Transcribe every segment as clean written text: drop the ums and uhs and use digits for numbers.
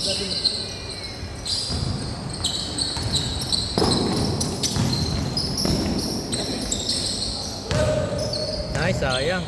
Nice, sayang.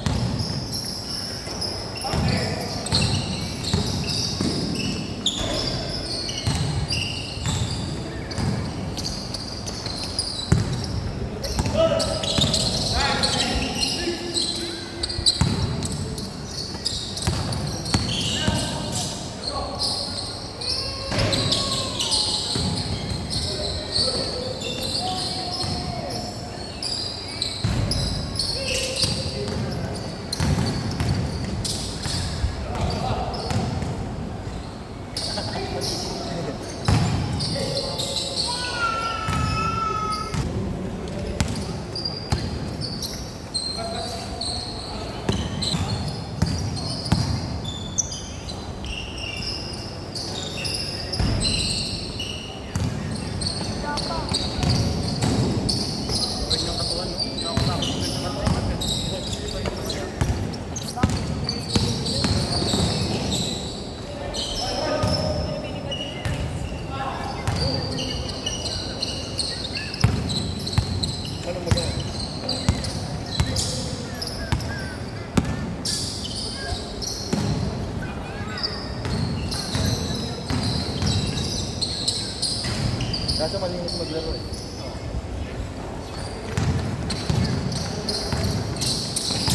Kaso malinis maglaro eh.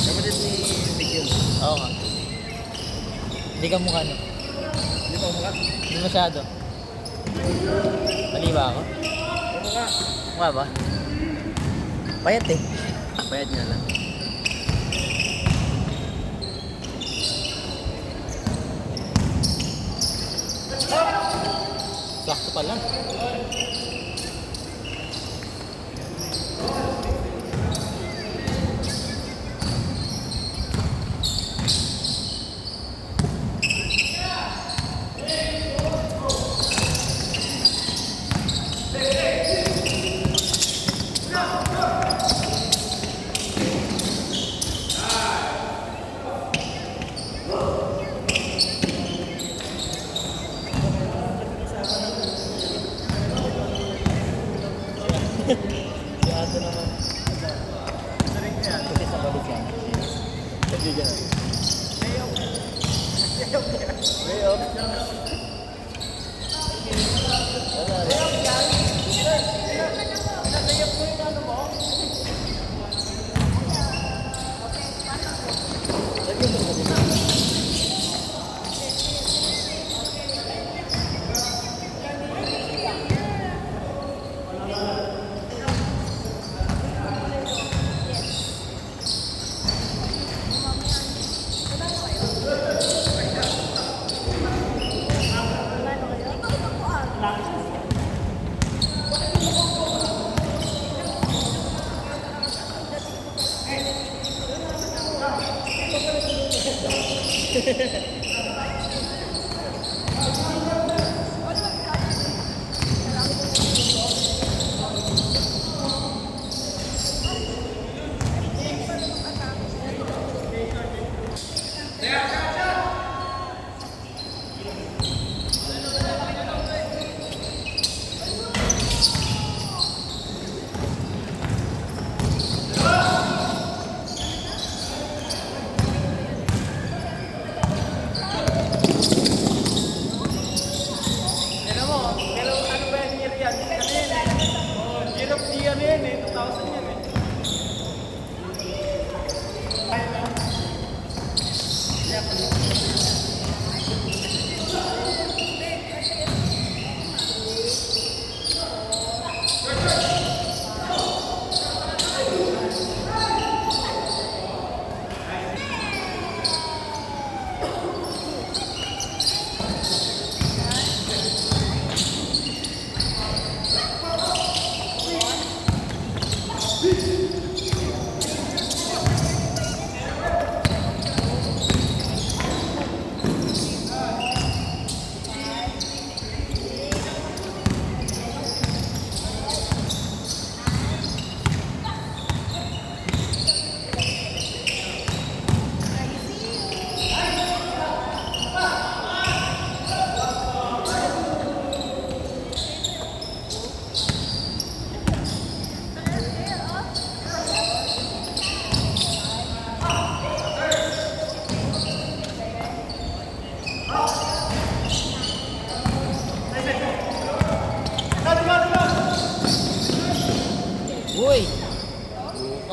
Kapatid ni Bigil. Oo nga. Hindi ka mukha no? Hindi mo mukha? Hindi masyado. Mali ba ako? Mukha. Mukha ba? Payat eh. Payat nga lang. Sakto pa lang.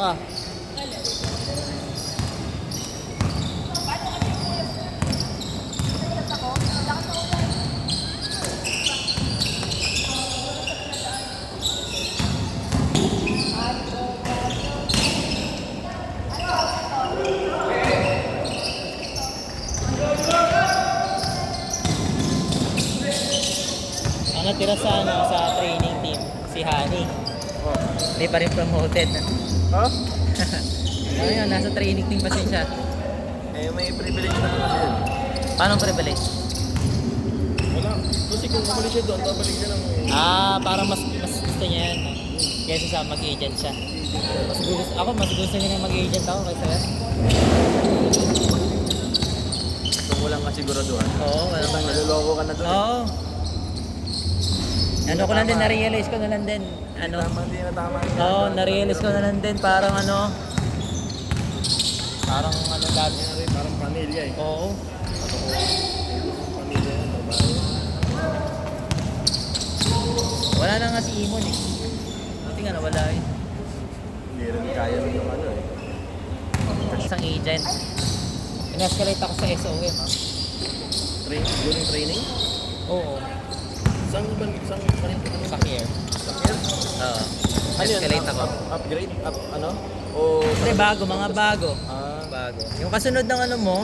ka. Ang natira sa training team, si Hani. Oh. Hindi pa rin promoted. Ha? Ano yun, nasa training team pa siya. Eh, may privilege na kasi yun. Paano privilege? Wala. Kasi kung bumalik siya doon, babalik siya ng... Parang mas gusto niya yan. No? Kaysa sa mag-agent siya. Mas gusto niya na mag-agent ako kaysa yan. Kung walang kasiguraduhan. Oo, wala Basta bang naluloko ka na doon. Oo. Ano ko lang din, na-realize ko na lang din. Ano? Tama, hindi na tama. Oo, na-realize ko na lang din. Parang ano dati. Parang pamilya eh. Oo. Pamilya yun, trabaho. Wala na nga si Imon eh. Buti nga nawala eh. Hindi rin kaya rin yung ano eh. Isang agent. In-escalate ako sa SOM ha. During training? Oo. Isang Sa care. Sakir? Oo. Ano yun? Escalate ako. Upgrade? Ano? O... Hindi, mga bago. Ah, Bago. Yung kasunod ng ano mo,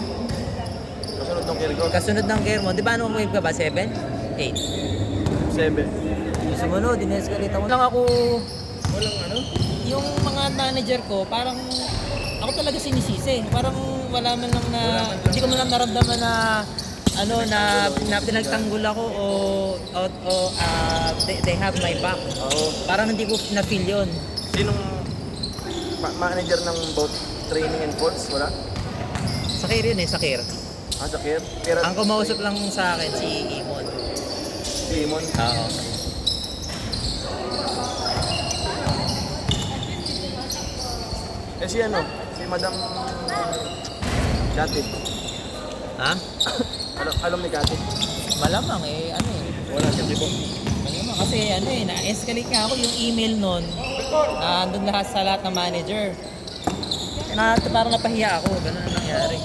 kasunod ng Kirgo? kasunod ng care mo, di ba anong wave ka ba? 7? 8? 7. Yung sumunod, in-escalate ako. Lang ako, Walang ano? yung mga manager ko, parang ako talaga sinisisi. Parang wala man lang na, hindi ko man lang naramdaman na na pinagtanggol ako they have my back. Oo. Parang hindi ko na-feel yun. Sinong manager ng both training and sports? Wala? Sakir yun eh, Sakir. Ah, Sakir? Pero Ang kumausap lang sa akin si Imon. si Imon. Oo. Eh si ano? Si Madam Katib. Ha? Alam ni Katib? Malamang eh, ano eh. Wala siya, di ba? Malamang kasi ano eh, na-escalate nga ako yung email nun. Doon lahat sa lahat ng manager. Parang napahiya ako, ganun ang nangyari.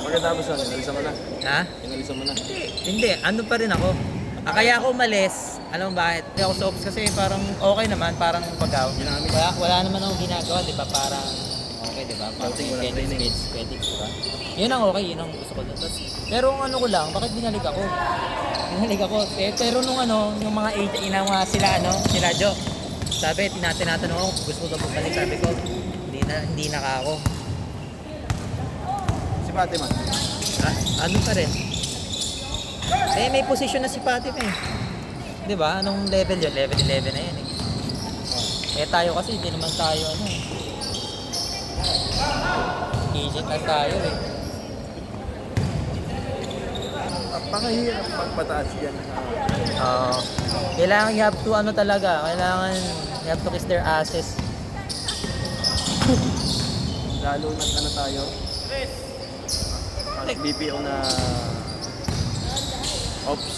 Pagkatapos nun, inalisan mo na. Ha? Inalisan mo na. Hindi, ano pa rin ako. Kaya ako umalis, alam mo bakit? Kaya ako sa office kasi parang okay naman, parang pagaw. Wala naman akong ginagawa, di ba? Parang okay, di ba? Parang Walang training. pwede, di ba? Yun ang okay, yun ang gusto ko doon. Pero ang ano ko lang, bakit binalik ako? Binalik ako. Pero nung yung mga sila Jo. Sabi, tinatanong ako, gusto ko daw bumalik. Sabi ko, hindi na ka ako. Si Fatima. Ano pa rin? May posisyon na si Fatima eh. Di ba? Anong level yun? Level 11 na yan eh. Tayo kasi, hindi naman tayo agent na tayo eh. Pakahirap magpataas yan. Kailangan you have to kailangan you have to kiss their asses. Lalo na tayo. BPO na ops.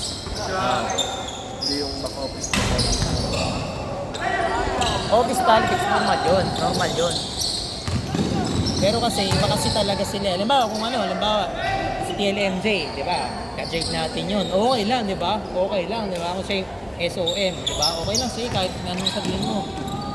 Hindi yung back office. Office politics, normal yun. Pero kasi, iba kasi talaga sila. Halimbawa, si TLMJ, di ba? Ka-jake natin yun. Okay lang, di ba? Okay lang, di ba? Kung siya yung SOM, di ba? Okay lang sa'yo kahit anong sabihin mo.